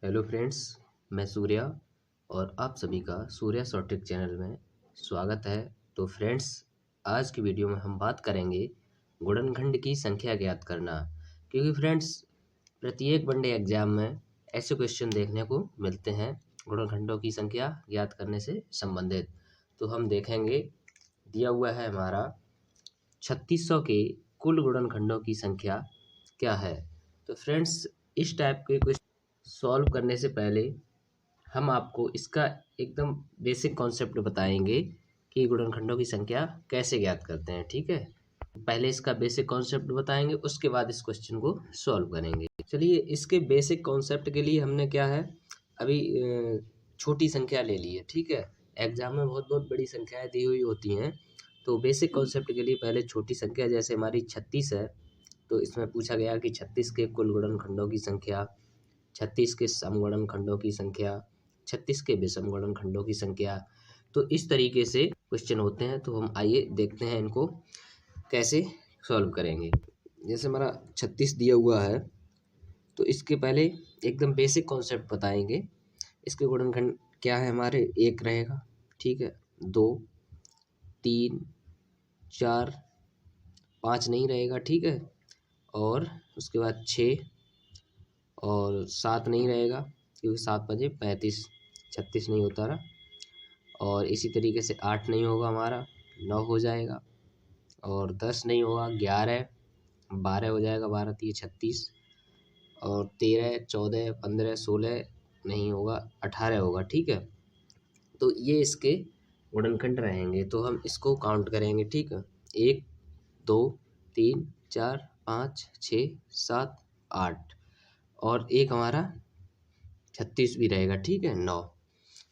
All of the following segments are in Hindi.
हेलो फ्रेंड्स, मैं सूर्या और आप सभी का सूर्या शॉर्ट चैनल में स्वागत है। तो फ्रेंड्स, आज की वीडियो में हम बात करेंगे गुणनखंड की संख्या ज्ञात करना। क्योंकि फ्रेंड्स, प्रत्येक वनडे एग्जाम में ऐसे क्वेश्चन देखने को मिलते हैं गुणनखंडों की संख्या ज्ञात करने से संबंधित। तो हम देखेंगे, दिया हुआ है हमारा 3600 के कुल गुणनखंडों की संख्या क्या है। तो फ्रेंड्स, इस टाइप के क्वेश्चन सॉल्व करने से पहले हम आपको इसका एकदम बेसिक कॉन्सेप्ट बताएंगे कि गुणनखंडों की संख्या कैसे ज्ञात करते हैं। ठीक है, पहले इसका बेसिक कॉन्सेप्ट बताएंगे, उसके बाद इस क्वेश्चन को सॉल्व करेंगे। चलिए, इसके बेसिक कॉन्सेप्ट के लिए हमने क्या है, अभी छोटी संख्या ले ली है। ठीक है, एग्जाम में बहुत बहुत बड़ी संख्याएं दी हुई होती हैं, तो बेसिक कॉन्सेप्ट के लिए पहले छोटी संख्या, जैसे हमारी 36 है, तो इसमें पूछा गया कि 36 के कुल गुणनखंडों की संख्या, 36 के समगुणनखंडों की संख्या, 36 के विषम गुणनखंडों की संख्या। तो इस तरीके से क्वेश्चन होते हैं। तो हम आइए देखते हैं इनको कैसे सॉल्व करेंगे। जैसे हमारा 36 दिया हुआ है, तो इसके पहले एकदम बेसिक कॉन्सेप्ट बताएंगे। इसके गुणनखंड क्या है हमारे, 1 रहेगा, ठीक है, 2, 3, 4, 5 नहीं रहेगा, ठीक है, और उसके बाद 6 और 7 नहीं रहेगा, क्योंकि 7 बजे 35, 36 नहीं होता रहा। और इसी तरीके से 8 नहीं होगा हमारा, 9 हो जाएगा, और 10 नहीं होगा, 11, 12 हो जाएगा, 12 3 36, और 13, 14, 15, 16 नहीं होगा, 18 होगा। ठीक है, तो ये इसके गुणनखंड रहेंगे। तो हम इसको काउंट करेंगे। ठीक है, 1, 2, 3, 4, 5, 6, 7, 8, और एक हमारा 36 भी रहेगा, ठीक है, 9।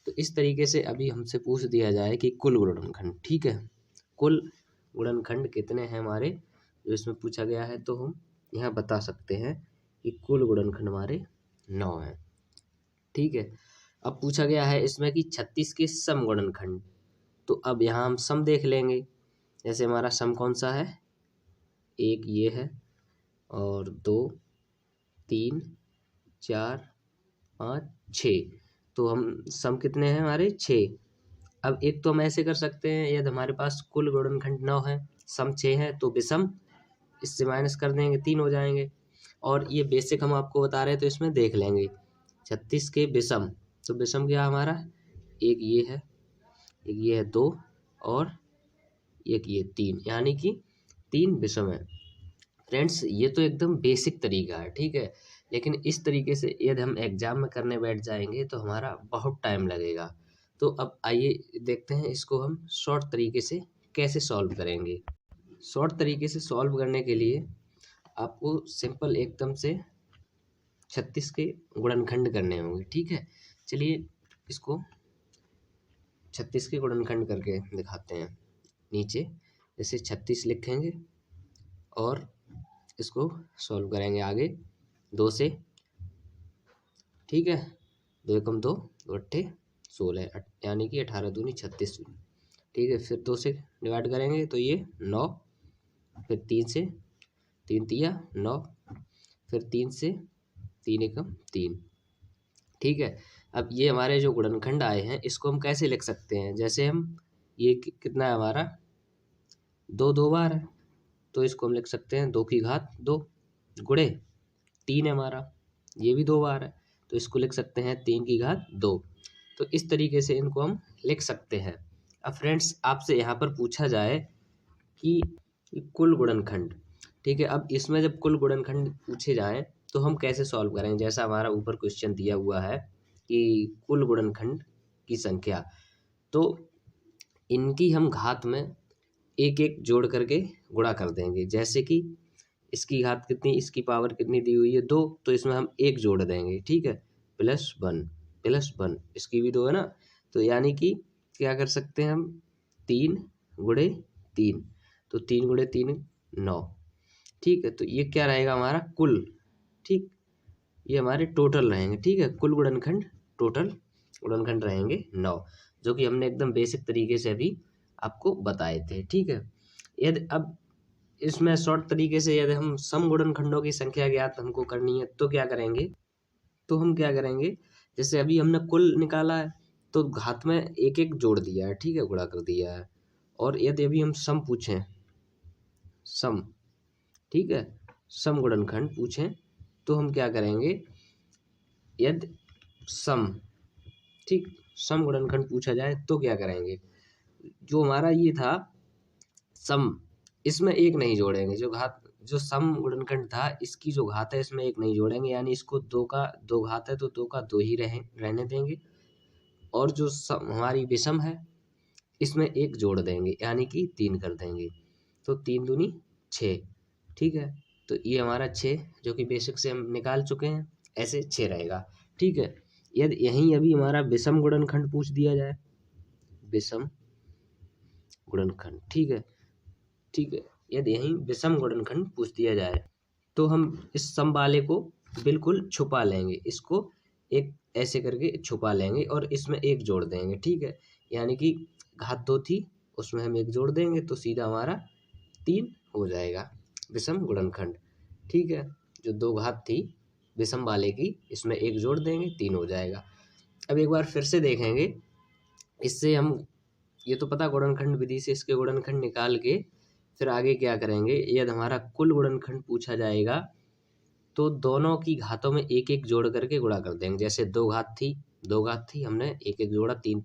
तो इस तरीके से अभी हमसे पूछ दिया जाए कि कुल गुणनखंड, ठीक है, कुल गुणनखंड कितने हैं हमारे, जो इसमें पूछा गया है, तो हम यहाँ बता सकते हैं कि कुल गुणनखंड हमारे 9 हैं। ठीक है, अब पूछा गया है इसमें कि 36 के सम गुणनखंड। तो अब यहाँ हम सम देख लेंगे। जैसे हमारा सम कौन सा है, 1 ये है, और 2, 3, 4, 5, 6। तो हम सम कितने हैं हमारे, 6। अब एक तो हम ऐसे कर सकते हैं, यदि हमारे पास कुल गुणनखंड 9 है, सम 6 है, तो विषम इससे माइनस कर देंगे, 3 हो जाएंगे। और ये बेसिक हम आपको बता रहे हैं, तो इसमें देख लेंगे 36 के विषम। तो विषम क्या हमारा, एक ये है, एक ये है 2, और एक ये 3, यानी कि 3 विषम है। फ्रेंड्स, ये तो एकदम बेसिक तरीका है, ठीक है, लेकिन इस तरीके से यदि हम एग्जाम में करने बैठ जाएंगे तो हमारा बहुत टाइम लगेगा। तो अब आइए देखते हैं इसको हम शॉर्ट तरीके से कैसे सॉल्व करेंगे। शॉर्ट तरीके से सॉल्व करने के लिए आपको सिंपल एकदम से 36 के गुणनखंड करने होंगे। ठीक है, चलिए इसको 36 के गुणनखंड करके दिखाते हैं। नीचे जैसे 36 लिखेंगे और इसको सॉल्व करेंगे आगे 2 से। ठीक है, 2 एकम 2, 2 अट्ठे 16, यानी कि 18 दूनी 36। ठीक है, फिर 2 से डिवाइड करेंगे तो ये 9, फिर 3 से, 3 तिया 9, फिर 3 से, 3 एकम 3। ठीक है, अब ये हमारे जो गुणनखंड आए हैं, इसको हम कैसे लिख सकते हैं। जैसे हम ये कितना है हमारा, 2 2 बार है, तो इसको हम लिख सकते हैं 2 की घात 2 गुणे 3 है हमारा, ये भी 2 बार है, तो इसको लिख सकते हैं 3 की घात 2। तो इस तरीके से इनको हम लिख सकते हैं। अब फ्रेंड्स, आपसे यहाँ पर पूछा जाए कि कुल गुणनखंड, ठीक है, अब इसमें जब कुल गुणनखंड पूछे जाएं तो हम कैसे सॉल्व करेंगे। जैसा हमारा ऊपर क्वेश्चन दिया हुआ है कि कुल गुणनखंड की संख्या, तो इनकी हम घात में एक एक जोड़ करके गुणा कर देंगे। जैसे कि इसकी घात कितनी, इसकी पावर कितनी दी हुई है 2, तो इसमें हम 1 जोड़ देंगे। ठीक है, +1 +1, इसकी भी 2 है ना, तो यानी कि क्या कर सकते हैं हम, 3 गुणे 3, तो 3 गुणे 3 9। ठीक है, तो ये क्या रहेगा हमारा कुल, ठीक, ये हमारे टोटल रहेंगे। ठीक है, कुल गुणनखंड, टोटल गुणनखंड रहेंगे 9, जो कि हमने एकदम बेसिक तरीके से अभी आपको बताए थे। ठीक है, यदि अब इसमें शॉर्ट तरीके से यदि हम सम गुणनखंडों की संख्या ज्ञात हमको करनी है तो क्या करेंगे, तो हम क्या करेंगे, जैसे अभी हमने कुल निकाला है तो घात में एक एक जोड़ दिया है, ठीक है, गुणा कर दिया है। और यदि अभी हम सम पूछें, सम, ठीक है, सम गुणनखंड पूछें तो हम क्या करेंगे, यदि सम, ठीक, सम गुणनखंड पूछा जाए तो क्या करेंगे, जो हमारा ये था सम, इसमें एक नहीं जोड़ेंगे, जो घात, जो सम गुणनखंड था इसकी जो घात है इसमें एक नहीं जोड़ेंगे, यानी इसको दो का दो घात है तो दो का दो ही रहने देंगे। और जो हमारी विषम है इसमें एक जोड़ देंगे यानी कि 3 कर देंगे, तो 3 दूनी 6, ठीक है। तो ये हमारा 6 जो कि बेसिक से हम निकाल चुके हैं, ऐसे 6 रहेगा, ठीक है। यदि यहीं अभी हमारा विषम गुणनखंड पूछ दिया जाए, विषम गुणनखंड, ठीक है, ठीक है, यदि यहीं विषम गुणनखंड पूछ दिया जाए तो हम इस सम वाले को बिल्कुल छुपा लेंगे, इसको एक ऐसे करके छुपा लेंगे और इसमें एक जोड़ देंगे, ठीक है। यानी कि घात 2 थी उसमें हम एक जोड़ देंगे तो सीधा हमारा 3 हो जाएगा विषम गुणनखंड, ठीक है। जो 2 घात थी विषम वाले की इसमें एक जोड़ देंगे 3 हो जाएगा। अब एक बार फिर से देखेंगे, इससे हम, ये तो पता गुणनखंड विधि से इसके गुणनखंड निकाल के फिर आगे क्या करेंगे, यदि हमारा कुल गुणनखंड पूछा जाएगा तो दोनों की घातों में एक एक जोड़ करके गुणा कर देंगे। जैसे 2 घात थी हमने एक एक जोड़ा, 3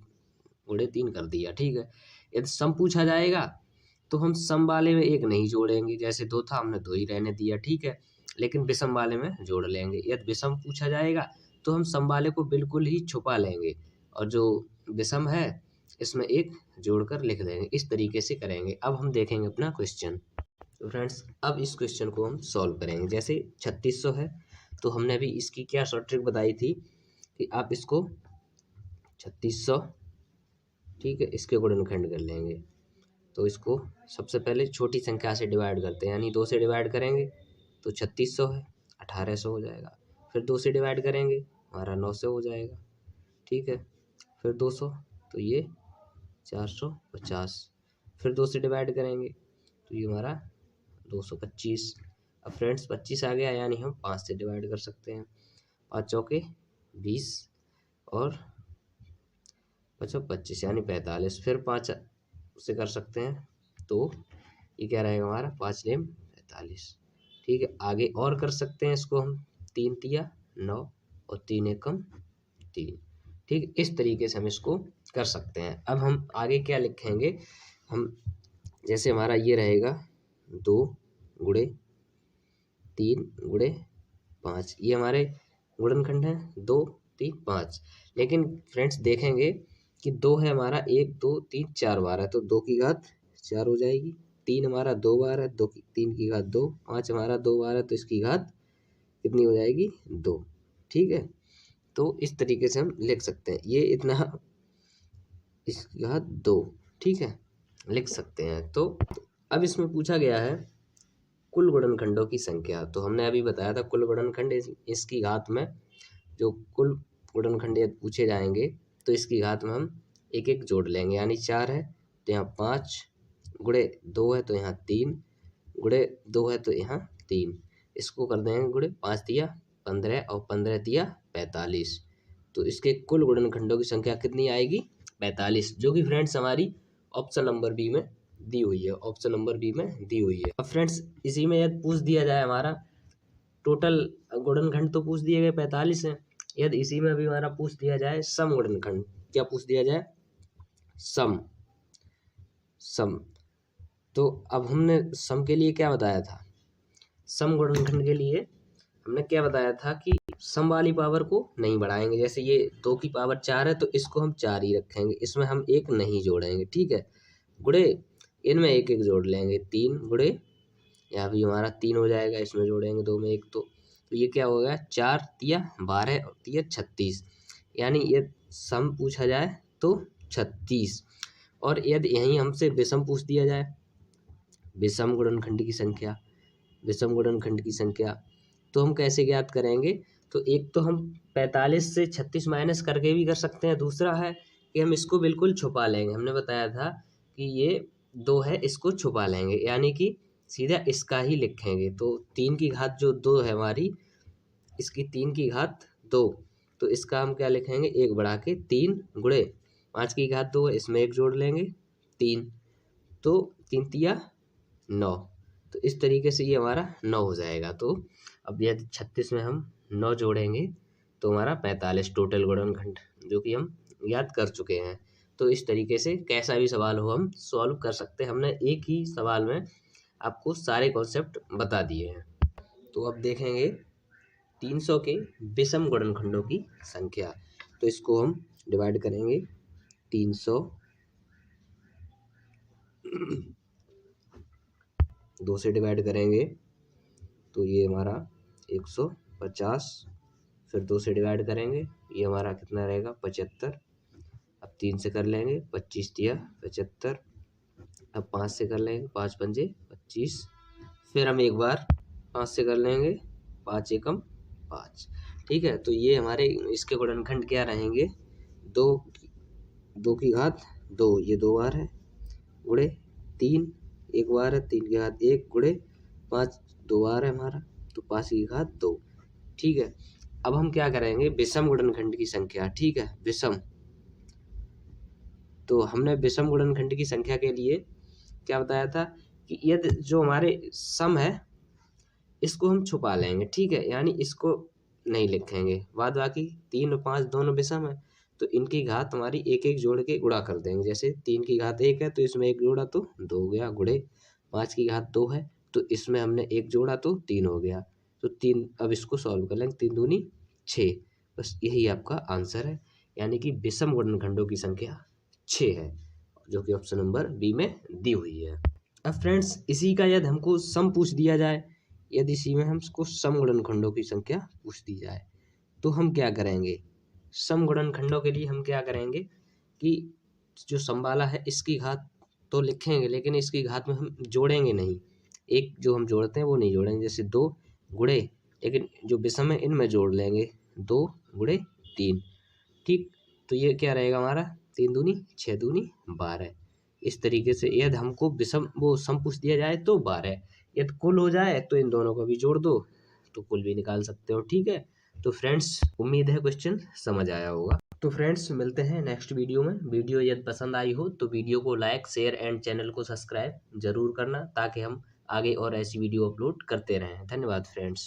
गुणे 3 कर दिया, ठीक है। यदि सम पूछा जाएगा तो हम सम वाले में एक नहीं जोड़ेंगे, जैसे 2 था हमने 2 ही रहने दिया, ठीक है, लेकिन विषम वाले में जोड़ लेंगे। यदि विषम पूछा जाएगा तो हम सम वाले को बिल्कुल ही छुपा लेंगे और जो विषम है इसमें एक जोड़कर लिख देंगे, इस तरीके से करेंगे। अब हम देखेंगे अपना क्वेश्चन। तो फ्रेंड्स अब इस क्वेश्चन को हम सॉल्व करेंगे। जैसे 3600 है तो हमने अभी इसकी क्या शॉर्ट ट्रिक बताई थी कि आप इसको 3600, ठीक है, इसके गुणनखंड कर लेंगे। तो इसको सबसे पहले छोटी संख्या से डिवाइड करते हैं, यानी 2 से डिवाइड करेंगे तो 3600 है, 1800 हो जाएगा। फिर 2 से डिवाइड करेंगे हमारा 900 हो जाएगा, ठीक है। फिर 200 तो ये 450, फिर 2 से डिवाइड करेंगे तो ये हमारा 225। अब फ्रेंड्स 25 आ गया, यानी हम 5 से डिवाइड कर सकते हैं, 5 चौके 20 और 5 25 यानी 45। फिर 5 से कर सकते हैं तो ये क्या रहेगा हमारा 5 नेम 45, ठीक है। आगे और कर सकते हैं इसको हम, 3 तिया 9 और 3 एकम 3, ठीक, इस तरीके से हम इसको कर सकते हैं। अब हम आगे क्या लिखेंगे, हम जैसे हमारा ये रहेगा 2 गुणे 3 गुणे 5, ये हमारे गुणनखंड है 2 3 5। लेकिन फ्रेंड्स देखेंगे कि 2 है हमारा 1 2 3 4 बार है तो 2 की घात 4 हो जाएगी, 3 हमारा 2 बार है, 3 की घात 2, 5 हमारा 2 बार है तो इसकी घात कितनी हो जाएगी 2, ठीक है। तो इस तरीके से हम लिख सकते हैं, ये इतना, इसकी घात 2, ठीक है, लिख सकते हैं। तो अब इसमें पूछा गया है कुल गुणनखंडों की संख्या, तो हमने अभी बताया था कुल गुणनखंड इसकी घात में, जो कुल गुणनखंड यदि पूछे जाएंगे तो इसकी घात में हम एक एक जोड़ लेंगे, यानी 4 है तो यहाँ 5, गुणे 2 है तो यहाँ 3, गुणे 2 है तो यहाँ 3, इसको कर देंगे गुणे 5 दिया 15 और 15 दिया 45, तो इसके कुल गुणनखंडों की संख्या कितनी आएगी 45, जो कि फ्रेंड्स हमारी ऑप्शन नंबर बी में दी हुई है, ऑप्शन नंबर बी में दी हुई है। अब फ्रेंड्स इसी में यदि पूछ दिया जाए हमारा टोटल गुणनखंड तो पूछ दिए गए 45 है, यदि इसी में अभी हमारा पूछ दिया जाए सम गुणनखंड, क्या पूछ दिया जाए सम, सम, तो अब हमने सम के लिए क्या बताया था, सम गुणनखंड के लिए हमने क्या बताया था कि सम वाली पावर को नहीं बढ़ाएंगे। जैसे ये 2 की पावर 4 है तो इसको हम 4 ही रखेंगे, इसमें हम एक नहीं जोड़ेंगे, ठीक है। गुणे इनमें एक एक जोड़ लेंगे, 3 गुणे यहाँ भी हमारा 3 हो जाएगा, इसमें जोड़ेंगे 2 में 1, तो ये क्या हो गया 4 तिया 12 और तिया 36, यानी ये सम पूछा जाए तो 36। और यदि यहीं हमसे विषम पूछ दिया जाए, विषम गुणनखंड की संख्या, विषम गुणनखंड की संख्या, तो हम कैसे ज्ञात करेंगे, तो एक तो हम 45 से 36 माइनस करके भी कर सकते हैं, दूसरा है कि हम इसको बिल्कुल छुपा लेंगे। हमने बताया था कि ये 2 है इसको छुपा लेंगे, यानी कि सीधा इसका ही लिखेंगे। तो 3 की घात जो 2 है हमारी, इसकी 3 की घात 2। तो इसका हम क्या लिखेंगे, 1 बढ़ा के 3 गुणे 5 की घात 2 है, इसमें 1 जोड़ लेंगे 3, तो 3 तिया 9। तो इस तरीके से ये हमारा 9 हो जाएगा। तो अब यदि 36 में हम 9 जोड़ेंगे तो हमारा 45 टोटल गुणनखंड, जो कि हम याद कर चुके हैं। तो इस तरीके से कैसा भी सवाल हो हम सॉल्व कर सकते हैं। हमने एक ही सवाल में आपको सारे कॉन्सेप्ट बता दिए हैं। तो अब देखेंगे 300 के विषम गुणनखंडों की संख्या। तो इसको हम डिवाइड करेंगे 300 2 से डिवाइड करेंगे तो ये हमारा 150, फिर 2 से डिवाइड करेंगे ये हमारा कितना रहेगा 75। अब 3 से कर लेंगे 25 तिया 75। अब 5 से कर लेंगे 5 पंजे 25। फिर हम एक बार 5 से कर लेंगे 5 एकम 5। ठीक है, तो ये हमारे इसके गुणनखंड क्या रहेंगे, 2 की घात 2, ये 2 बार है, गुणे 3 1 बार है, 3 की घात 1 गुणे 5 2 बार है हमारा, तो 5 की घात 2। ठीक है, अब हम क्या करेंगे, विषम गुणनखंड की संख्या। ठीक है, विषम, तो हमने विषम गुणनखंड की संख्या के लिए क्या बताया था कि यदि जो हमारे सम है इसको हम छुपा लेंगे। ठीक है, यानी इसको नहीं लिखेंगे, बाद बाकी 3 और 5 दोनों विषम है, तो इनकी घात हमारी एक एक जोड़ के गुणा कर देंगे। जैसे 3 की घात 1 है तो इसमें 1 जोड़ा तो 2 हो गया, गुणे 5 की घात 2 है तो इसमें हमने 1 जोड़ा तो 3 हो गया। तो 3, अब इसको सॉल्व कर लेंगे, 3 दूनी 6। बस यही आपका आंसर है, यानी कि विषम गुणनखंडों की संख्या 6 है, जो कि ऑप्शन नंबर बी में दी हुई है। अब फ्रेंड्स इसी का यदि हमको सम पूछ दिया जाए, यदि इसी में हमको सम गुणनखंडों की संख्या पूछ दी जाए तो हम क्या करेंगे, सम गुणनखंडों के लिए हम क्या करेंगे कि जो सम वाला है इसकी घात तो लिखेंगे, लेकिन इसकी घात में हम जोड़ेंगे नहीं, एक जो हम जोड़ते हैं वो नहीं जोड़ेंगे। जैसे 2 गुणे, लेकिन जो विषम है इनमें जोड़ लेंगे 2 गुणे 3। ठीक, तो ये क्या रहेगा हमारा 3 दूनी 6 दूनी 12। इस तरीके से यदि हमको विषम वो सम पूछ दिया जाए तो 12, यदि कुल हो जाए तो इन दोनों को भी जोड़ दो तो कुल भी निकाल सकते हो। ठीक है, तो फ्रेंड्स उम्मीद है क्वेश्चन समझ आया होगा। तो फ्रेंड्स मिलते हैं नेक्स्ट वीडियो में। वीडियो यदि पसंद आई हो तो वीडियो को लाइक शेयर एंड चैनल को सब्सक्राइब जरूर करना, ताकि हम आगे और ऐसी वीडियो अपलोड करते रहें। धन्यवाद फ्रेंड्स।